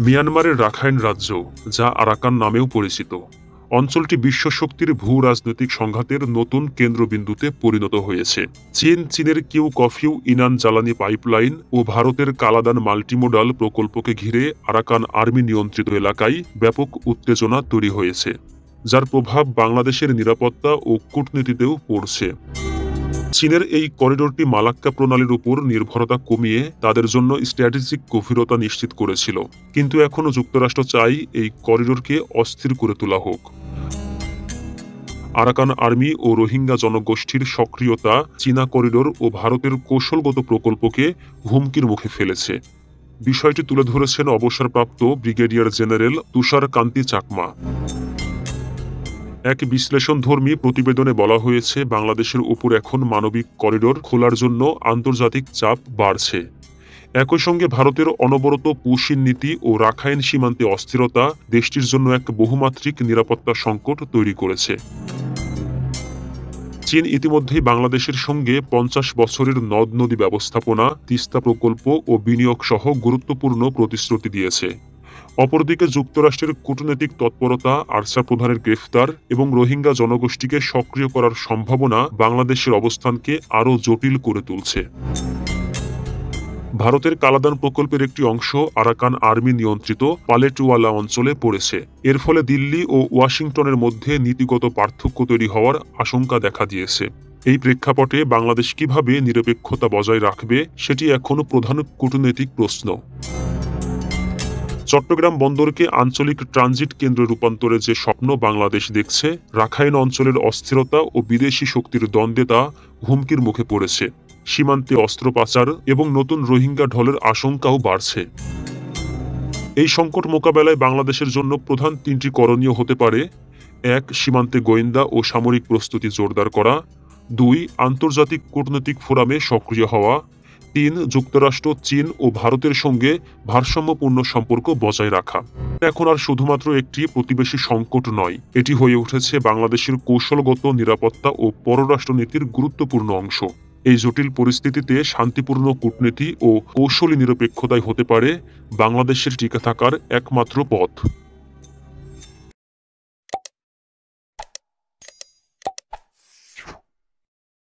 মিয়ানমারের রাখাইন রাজ্য, যা আরাকান নামেও পরিচিত, অঞ্চলটি বিশ্বশক্তির ভূ রাজনৈতিক সংঘাতের নতুন কেন্দ্রবিন্দুতে পরিণত হয়েছে। চীনের কিউ কফিউ ইনান জ্বালানি পাইপলাইন ও ভারতের কালাদান মাল্টিমোডাল প্রকল্পকে ঘিরে আরাকান আর্মি নিয়ন্ত্রিত এলাকায় ব্যাপক উত্তেজনা তৈরি হয়েছে, যার প্রভাব বাংলাদেশের নিরাপত্তা ও কূটনীতিতেও পড়ছে। চীনের এই করিডোরটি মালাক্কা প্রণালীর উপর নির্ভরতা কমিয়ে তাদের জন্য স্ট্র্যাটেজিক গভীরতা নিশ্চিত করেছিল, কিন্তু এখনও যুক্তরাষ্ট্র চাই এই করিডোরকে অস্থির করে তোলা হোক। আরাকান আর্মি ও রোহিঙ্গা জনগোষ্ঠীর সক্রিয়তা চীনা করিডোর ও ভারতের কৌশলগত প্রকল্পকে হুমকির মুখে ফেলেছে। বিষয়টি তুলে ধরেছেন অবসরপ্রাপ্ত ব্রিগেডিয়ার জেনারেল তুষার কান্তি চাকমা। এক বিশ্লেষণধর্মী প্রতিবেদনে বলা হয়েছে, বাংলাদেশের উপর এখন মানবিক করিডোর খোলার জন্য আন্তর্জাতিক চাপ বাড়ছে। একই সঙ্গে ভারতের অনবরত পুশিন নীতি ও রাখাইন সীমান্তে অস্থিরতা দেশটির জন্য এক বহুমাত্রিক নিরাপত্তা সংকট তৈরি করেছে। চীন ইতিমধ্যেই বাংলাদেশের সঙ্গে 50 বছরের নদ নদী ব্যবস্থাপনা, তিস্তা প্রকল্প ও বিনিয়োগ সহ গুরুত্বপূর্ণ প্রতিশ্রুতি দিয়েছে। অপরদিকে যুক্তরাষ্ট্রের কূটনৈতিক তৎপরতা, আরসা প্রধানের গ্রেফতার এবং রোহিঙ্গা জনগোষ্ঠীকে সক্রিয় করার সম্ভাবনা বাংলাদেশের অবস্থানকে আরও জটিল করে তুলছে। ভারতের কালাদান প্রকল্পের একটি অংশ আরাকান আর্মি নিয়ন্ত্রিত পালেটওয়ালা অঞ্চলে পড়েছে। এর ফলে দিল্লি ও ওয়াশিংটনের মধ্যে নীতিগত পার্থক্য তৈরি হওয়ার আশঙ্কা দেখা দিয়েছে। এই প্রেক্ষাপটে বাংলাদেশ কিভাবে নিরপেক্ষতা বজায় রাখবে, সেটি এখনও প্রধান কূটনৈতিক প্রশ্ন। চট্টগ্রাম বন্দরকে আঞ্চলিক ট্রানজিট কেন্দ্রে রূপান্তরের যে স্বপ্ন বাংলাদেশ দেখছে, রাখাইন অঞ্চলের অস্থিরতা ও বিদেশি শক্তির দ্বন্দ্বে তা হুমকির মুখে পড়েছে। সীমান্তে অস্ত্র পাচার এবং নতুন রোহিঙ্গা ঢলের আশঙ্কাও বাড়ছে। এই সংকট মোকাবেলায় বাংলাদেশের জন্য প্রধান 3টি করণীয় হতে পারে: 1. সীমান্তে গোয়েন্দা ও সামরিক প্রস্তুতি জোরদার করা। 2. আন্তর্জাতিক কূটনৈতিক ফোরামে সক্রিয় হওয়া। 3. যুক্তরাষ্ট্র, চীন ও ভারতের সঙ্গে ভারসাম্যপূর্ণ সম্পর্ক বজায় রাখা। এখন আর শুধুমাত্র একটি প্রতিবেশী সংকট নয়, এটি হয়ে উঠেছে বাংলাদেশের কৌশলগত নিরাপত্তা ও পররাষ্ট্রনীতির গুরুত্বপূর্ণ অংশ। এই জটিল পরিস্থিতিতে শান্তিপূর্ণ কূটনীতি ও কৌশলী নিরপেক্ষতাই হতে পারে বাংলাদেশের টিকে থাকার একমাত্র পথ।